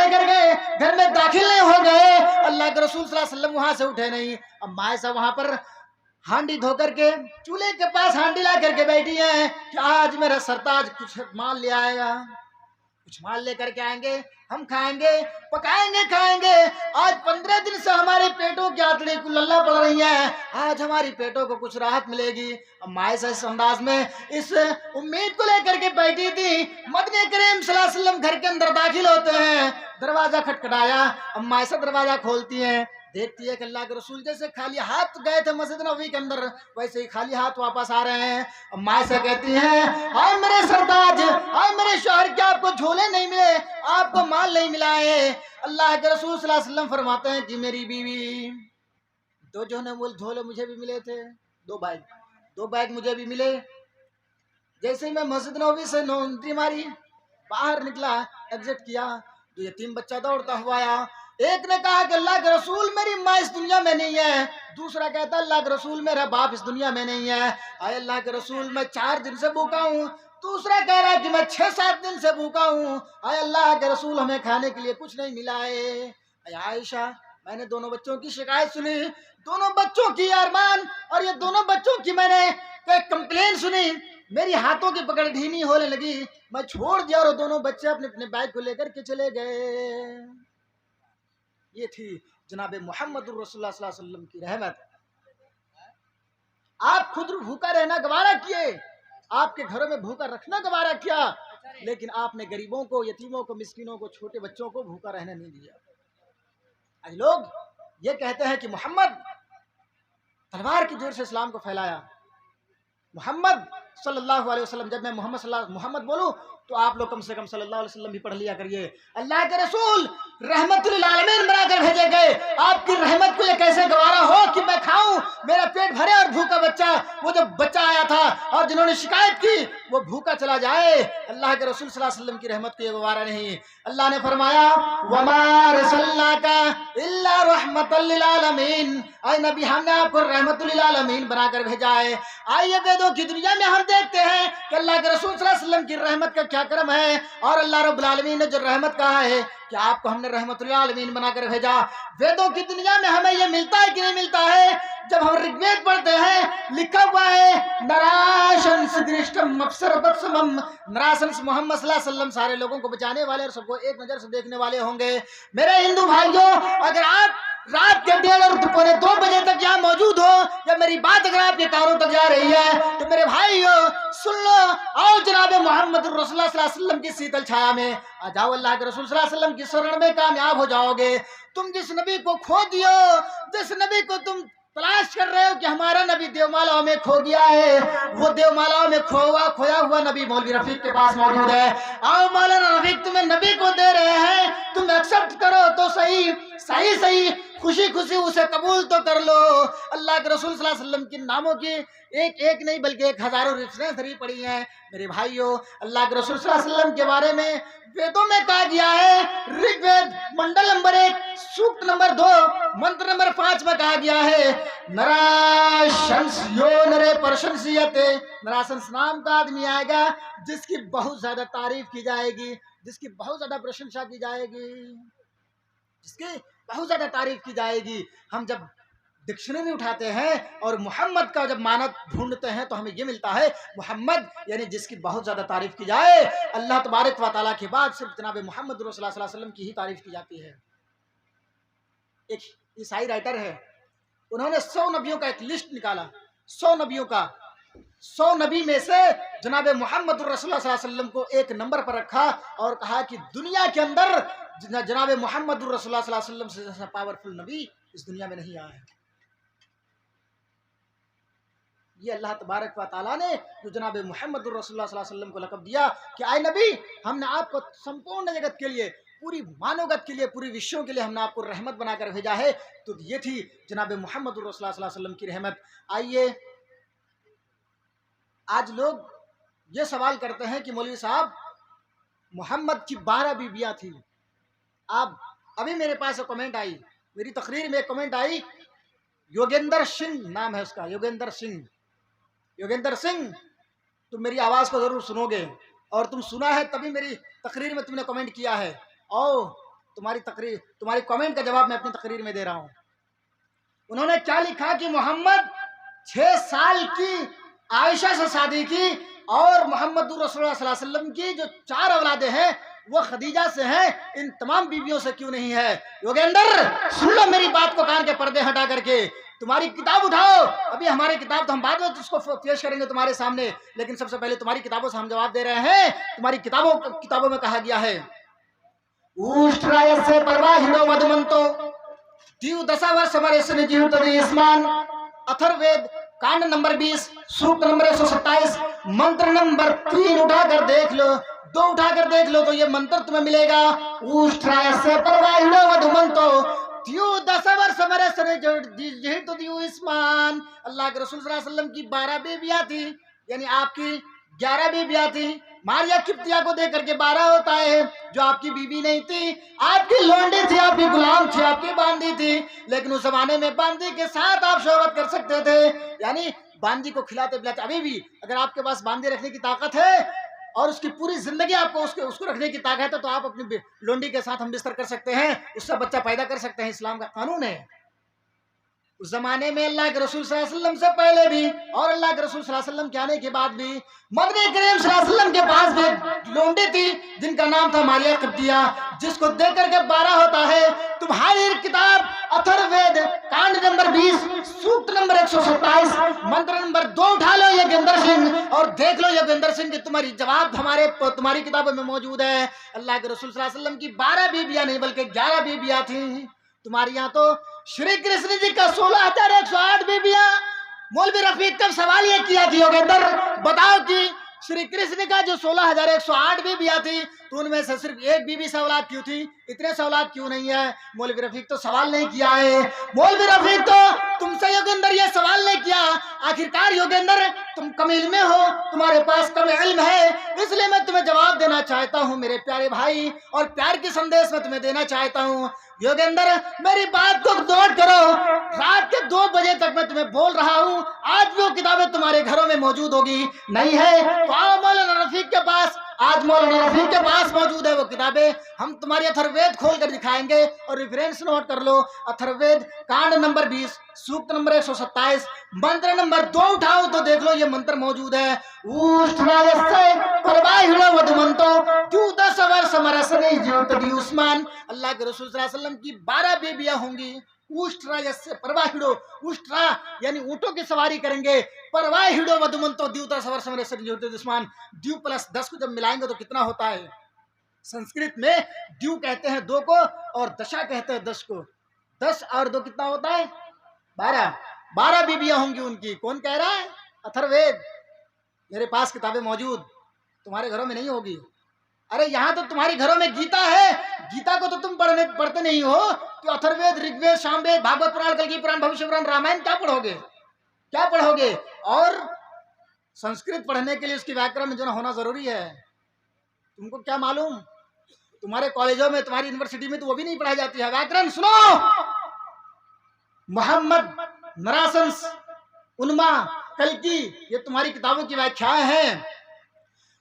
लेकर गए, घर में दाखिल नहीं हो गए, अल्लाह के रसूल सल्लल्लाहु अलैहि वसल्लम वहां से उठे नहीं। अब माए साहब वहां पर हांडी धोकर के चूल्हे के पास हांडी ला करके बैठी है कि आज मेरा सरताज कुछ माल ले आएगा, कुछ माल लेकर के आएंगे, हम खाएंगे, पकाएंगे, खाएंगे। आज 15 दिन से हमारे पेटों की आंतड़ी को लल्ला पड़ रही है, आज हमारी पेटों को कुछ राहत मिलेगी। अब माए से इस अंदाज में, इस उम्मीद को लेकर के बैठी थी। मदनी करीम सल्लल्लाहु अलैहि वसल्लम घर के अंदर दाखिल होते हैं, दरवाजा खटखटाया। अब माए से दरवाजा खोलती हैं, देखती है कि अल्लाह के रसूल जैसे खाली हाथ गए थे मस्जिद नबवी के अंदर, वैसे ही खाली हाथ वापस आ रहे हैं। अब माए से कहती हैं, हाय मेरे सरताज, हाय मेरे शौहर, क्या आपको झोले नहीं मिले, आपको माल नहीं मिला है? अल्लाह के रसूल सल्लल्लाहु अलैहि वसल्लम फरमाते हैं कि मेरी बीवी, दो झोले मुझे भी मिले थे, 2 बैग मुझे भी मिले। जैसे ही मैं मस्जिद नबवी से एंट्री मारी, बाहर निकला, एग्जिट किया, तो यतीम बच्चा दौड़ता हुआ आया। एक ने कहा कि अल्लाह के रसूल मेरी माँ इस दुनिया में नहीं है, दूसरा कहता अल्लाह के रसूल मेरा बाप इस दुनिया में नहीं है। आए अल्लाह के रसूल मैं 4 दिन से भूखा हूँ, दूसरा कह रहा है कि मैं 6-7 दिन से भूखा हूँ। आए अल्लाह के रसूल हमें खाने के लिए कुछ नहीं मिला है। आयशा, मैंने दोनों बच्चों की शिकायत सुनी, दोनों बच्चों की अरमान और ये दोनों बच्चों की मैंने कंप्लेन सुनी, मेरी हाथों की पकड़ ढीली होने लगी, मैं छोड़ दिया और दोनों बच्चे अपने अपने बैग को लेकर के चले गए। ये थी जनाब मोहम्मद रसूलुल्लाह सल्लल्लाहु अलैहि वसल्लम की रहमत। आप खुद भूखा रहना गवारा किए, आपके घरों में भूखा रखना गवारा किया, लेकिन आपने गरीबों को, यतीमों को, मिस्किनों को, छोटे बच्चों को भूखा रहने नहीं दिया। आज लोग ये कहते हैं कि मोहम्मद तलवार की जोर से इस्लाम को फैलाया। मोहम्मद सल्लल्लाहु अलैहि वसल्लम, जब मैं मोहम्मद बोलूं तो आप लोग कम से कम सल्लल्लाहु अलैहि वसल्लम भी पढ़ लिया करिए। अल्लाह के रसूल रहमतुल आलमीन बनाकर भेजे गए, आपकी रहमत को ये कैसे गवारा हो कि मैं खाऊं, मेरा पेट भरे और भूखा बच्चा, वो जो बच्चा आया था और जिन्होंने शिकायत की वो भूखा चला जाए। अल्लाह के रसूल सल्लल्लाहु अलैहि वसल्लम की रहमत को ये गवारा नहीं। अल्लाह ने फरमाया वमा रसलनाका इल्ला रहमतल लिल आलमीन, ऐ नबी हमने आपको रहमतुल लिल आलमीन बनाकर भेजा है। आइए वेदों की दुनिया में हम देखते हैं कि अल्लाह के रसूल सल्लल्लाहु अलैहि वसल्लम की रहमत का क्या करम है, और अल्लाह रब्बुल आलमीन ने जो रहमत कहा है कि आपको हमने रहमतुल लिल आलमीन बनाकर भेजा। वेदों की दुनिया में हमें ये मिलता है कि नहीं मिलता है? जब हम ऋग्वेद पढ़ते हैं, लिखा हुआ है नराशंस दृष्टम अप्सरवत्समम, नराशंस मोहम्मद सल्लल्लाहु अलैहि वसल्लम सारे लोगों को बचाने वाले और सबको एक नजर से देखने वाले होंगे। मेरे हिंदू भाइयों, अगर आप रात के 1:30 और 2:45 बजे तक यहाँ मौजूद हो, या मेरी बात अगर आपके कानों तक जा रही है, तो मेरे भाइयों सुन लो, आओ जनाब मोहम्मद रसूलुल्लाह सल्लल्लाहु अलैहि वसल्लम की शीतल छाया में आ जाओ, अल्लाह के रसूल सल्लल्लाहु अलैहि वसल्लम की शरण में कामयाब हो जाओगे। तुम जिस नबी को खो दियो, जिस नबी को तुम तलाश कर रहे हो कि हमारा नबी देवमालाओं में खो गया है, वो देवमालाओं में खोया हुआ नबी मौलवी रफीक के पास मौजूद है। आओ मौलाना रफीक तुम्हें नबी को दे रहे हैं, तुम एक्सेप्ट करो तो सही, सही सही, खुशी खुशी उसे कबूल तो कर लो। अल्लाह के रसूल सल्लल्लाहु अलैहि वसल्लम के नामों की एक नहीं बल्कि 1000 रेफरेंस धरी पड़ी हैं। मेरे भाइयों, अल्लाह के रसूल सल्लल्लाहु अलैहि वसल्लम के बारे में वेदों में कहा गया है, ऋग्वेद मंडल नंबर 1 सूक्त नंबर 2 मंत्र नंबर 5 में कहा गया है, नराशंस यो नरे प्रशंसियते, नराशंस नाम का आदमी आएगा जिसकी बहुत ज्यादा तारीफ की जाएगी, जिसकी बहुत ज्यादा प्रशंसा की जाएगी, जिसकी बहुत ज्यादा तारीफ की जाएगी। हम जब डिक्शनरी उठाते हैं और मोहम्मद का जब मानक ढूंढते हैं तो हमें ये मिलता है मोहम्मद यानी जिसकी बहुत ज्यादा तारीफ की जाए। अल्लाह तबारक व तआला के बाद सिर्फ जनाब मोहम्मद रसूलुल्लाह सल्लल्लाहु अलैहि वसल्लम की ही तारीफ की जाती है। एक ईसाई राइटर है, उन्होंने 100 नबियों का एक लिस्ट निकाला, 100 नबियों का, 100 नबी में से जनाब मोहम्मद रसूलुल्लाह सल्लल्लाहु अलैहि वसल्लम को एक नंबर पर रखा और कहा कि दुनिया के अंदर जनाब मोहम्मद रसूलुल्लाह सल्लल्लाहु अलैहि वसल्लम से जैसा पावरफुल नबी इस दुनिया में नहीं आया है। ये अल्लाह तबारक व तआला ने जो जनाब मोहम्मद रसूलुल्लाह सल्लल्लाहु अलैहि वसल्लम को लक़ब दिया कि आए नबी, हमने आपको संपूर्ण जगत के लिए, पूरी मानवगत के लिए, पूरी विश्वों के लिए हमने आपको रहमत बनाकर भेजा है। तो ये थी जनाब मोहम्मद रसूलुल्लाह सल्लल्लाहु अलैहि वसल्लम की रहमत। आइए, आज लोग ये सवाल करते हैं कि मौलवी साहब मोहम्मद की 12 बीबियाँ थी। आप अभी मेरे पास कमेंट आई, मेरी तकरीर में कमेंट आई, योगेंद्र सिंह नाम है उसका, योगेंद्र सिंह। योगेंद्र सिंह, तुम मेरी आवाज़ को ज़रूर सुनोगे और तुम सुना है तभी मेरी तकरीर में तुमने कमेंट किया है। और तुम्हारी कमेंट का जवाब मैं अपनी तकरीर में दे रहा हूं। उन्होंने क्या लिखा कि मोहम्मद 6 साल की आयशा से शादी की और मोहम्मद रसूलुल्लाह सल्लल्लाहु अलैहि वसल्लम की जो 4 औलादे हैं वो खदीजा से हैं, इन तमाम बीवियों से क्यों नहीं है? योगेंद्र सुन लो मेरी बात को, कान के पर्दे हटा करके तुम्हारी किताब उठाओ। अभी हमारी किताब तो हम बाद में उसको पेश करेंगे तुम्हारे सामने, लेकिन सबसे पहले तुम्हारी किताबों से हम जवाब दे रहे हैं। तुम्हारी किताबों में कहा गया है ऊष्ट्रायस्य परवाहिनो मधुमंतो द्यु दशावर्ष वर्षनि जीवितति इस्मान। अथर्ववेद कांड नंबर 20 सूक्त नंबर 127 मंत्र नंबर 3 उठाकर देख लो, 2 उठाकर देख लो तो ये मंत्र तुम्हें मिलेगा। ऊष्ट्रायस्य परवाहिनो मधुमंतो द्यु दशावर्ष वर्षनि जीवितति इस्मान। अल्लाह के रसूल सल्लल्लाहु अलैहि वसल्लम की 12 बीवियां थी, यानी आपकी 11 बीवियां थी। मारिया किप्तिया को देख करके 12 होता है, जो आपकी बीवी नहीं थी, आपकी लोंडी थी, आपकी गुलाम थी, आपकी बांदी थी। लेकिन उस जमाने में बांदी के साथ आप शोहरत कर सकते थे, यानी बांदी को खिलाते पिलाते। अभी भी अगर आपके पास बांदी रखने की ताकत है और उसकी पूरी जिंदगी आपको उसको रखने की ताकत है तो आप अपनी लोंडी के साथ हम बिस्तर कर सकते हैं, उससे बच्चा पैदा कर सकते हैं। इस्लाम का कानून है। उस जमाने में अल्लाह के रसूल सल्लल्लाहु अलैहि वसल्लम से पहले भी और अल्लाह के रसूल सल्लल्लाहु अलैहि वसल्लम के आने के बाद भी मदनी करीम सल्लल्लाहु अलैहि वसल्लम के पास भी लोंडी थी जिनका नाम था मारिया किप्तिया, जिसको देख करके 12 होता है। तुम्हारी किताब अथर्ववेद कांड नंबर 20 सूक्त नंबर 127 मंत्र नंबर 2 उठा लो योगेंद्र सिंह और देख लो योगेंद्र सिंह की तुम्हारी जवाब तुम्हारी किताबों में मौजूद है। अल्लाह के रसूल सल्लल्लाहु अलैहि वसल्लम की 12 बीबियां नहीं बल्कि 11 बीबियां थी। तुम्हारी यहाँ तो श्री कृष्ण जी का 16,108 बीबियां। मौलवी रफीक का सवाल ये किया कि योगेंद्र बताओ कि श्री कृष्ण का जो 16,108 बीबियां थी तो उनमें से सिर्फ एक बीबी से औलाद क्यों थी, इतने से औलाद क्यों नहीं है? मौलवी रफीक तो सवाल नहीं किया है। मौलवी रफीक तो तुमसे योगेंद्र ये सवाल नहीं किया। आखिरकार योगेंद्र तुम कम इल्म हो, तुम्हारे पास कम इल्म है, इसलिए मैं तुम्हें जवाब देना चाहता हूँ मेरे प्यारे भाई, और प्यार के संदेश में तुम्हें देना चाहता हूँ। योगेंद्र मेरी बात को नोट करो, रात के 2 बजे तक मैं तुम्हें बोल रहा हूँ, आज भी वो किताबें तुम्हारे घरों में मौजूद होगी। नहीं है तो आओ मौलाना रफीक के पास, आज मौलाना रफीक के पास मौजूद है वो किताबें। हम तुम्हारी अथर्ववेद खोल कर दिखाएंगे और रेफरेंस नोट कर लो। अथर्ववेद कांड नंबर 20 सूक्त नंबर 127 मंत्र नंबर 2 उठाओ तो देख लो ये मंत्र मौजूद है। अल्लाह के रसूल सल्लल्लाहु अलैहि वसल्लम की 12 बेबियां होंगी। उष्ट्रा यानी ऊंटों की सवारी करेंगे। परवाहिड़ो वधुमंतो द्यूता सवर द्यू प्लस 10 को जब मिलाएंगे तो कितना होता है? संस्कृत में द्यू कहते हैं 2 को और दशा कहते हैं 10 को। 10 और 2 कितना होता है? 12 बीबियां होंगी उनकी। कौन कह रहा है? अथर्ववेद। मेरे पास किताबें मौजूद, तुम्हारे घरों में नहीं होगी। अरे यहाँ तो तुम्हारी घरों में गीता है, गीता को तो तुम पढ़ते नहीं हो, तो अथर्ववेद, ऋग्वेद, सामवेद, भागवत पुराण, कल्कि पुराण, भविष्य पुराण, रामायण क्या पढ़ोगे? क्या पढ़ोगे? और संस्कृत पढ़ने के लिए उसकी व्याकरण जो होना जरूरी है। तुमको क्या मालूम, तुम्हारे कॉलेजों में, तुम्हारी यूनिवर्सिटी में तो वो भी नहीं पढ़ाई जाती है व्याकरण। सुनो, मोहम्मद, नरासंस, उन्मा, कल्कि, ये तुम्हारी किताबों की व्याख्याएं हैं।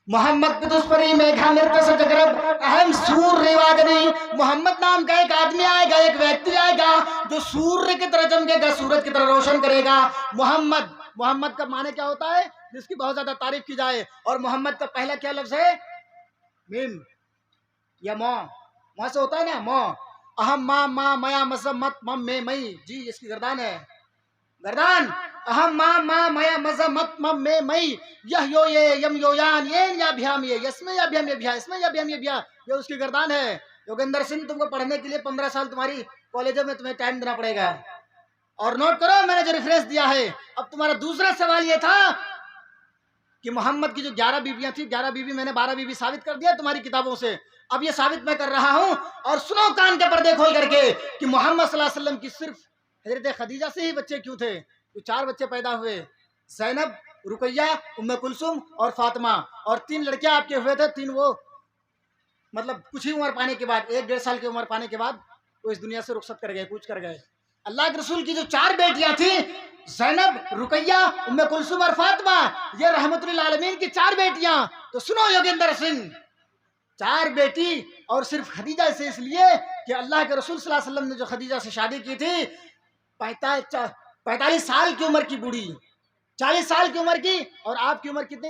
मोहम्मद पितुस्परी मेघा नृत्य से जगरब अहम सूर्य वागनी। मोहम्मद नाम का एक आदमी आएगा, एक व्यक्ति आएगा जो सूर्य की तरह चमकेगा, सूरज की तरह रोशन करेगा। मोहम्मद का माने क्या होता है? जिसकी बहुत ज्यादा तारीफ की जाए। और मोहम्मद का पहला क्या लफ्ज है? मीम या मौ से होता है ना, मौ। अहम मा मा मया मसम मत मम में मई, जी इसकी गर्दान है, गर्दान। अहम मा मा मया मसम मत मम में मई, यह यो ये यम यो यान ये या भ्याम ये, यस्में या भ्याम ये भ्या, इसमें या भ्याम ये भ्या, ये उसकी गर्दान है। योगेंद्र सिंह, तुमको पढ़ने के लिए 15 साल तुम्हारी कॉलेजों में तुम्हें टाइम देना पड़ेगा। और नोट करो मैंने जो रेफरेंस दिया है। अब तुम्हारा दूसरा सवाल ये था कि मोहम्मद की जो 11 बीवियां थी, 11 बीवी मैंने 12 बीवी साबित कर दिया तुम्हारी किताबों से। अब ये साबित मैं कर रहा हूं, और सुनो कान के पर्दे खोल करके कि मोहम्मद सल्लल्लाहु अलैहि वसल्लम की सिर्फ हजरत खदीजा से ही बच्चे क्यों थे? तो 4 बच्चे पैदा हुए, ज़ैनब, रुकैया, उम्मे कुलसुम और फातिमा। और 3 लड़कियां आपके हुए थे, 3 वो मतलब कुछ ही उम्र पाने के बाद, 1-1.5 साल की उम्र पाने के बाद वो इस दुनिया से रुखसत कर गए, कूच कर गए। अल्लाह के रसूल की जो 4 बेटियां थी, ज़ैनब, रुकैया, उम्मे कुलसुम और फातिमा, ये रहमतुल लिल आलमीन की 4 बेटियां। तो सुनो योगेंद्र सिंह, 4 बेटी और सिर्फ खदीजा से इसलिए कि अल्लाह के रसूल सल्लल्लाहु अलैहि वसल्लम ने जो खदीजा से शादी की थी 45 साल की उम्र की बूढ़ी, 40 साल की उम्र की, और आपकी उम्र कितनी थी?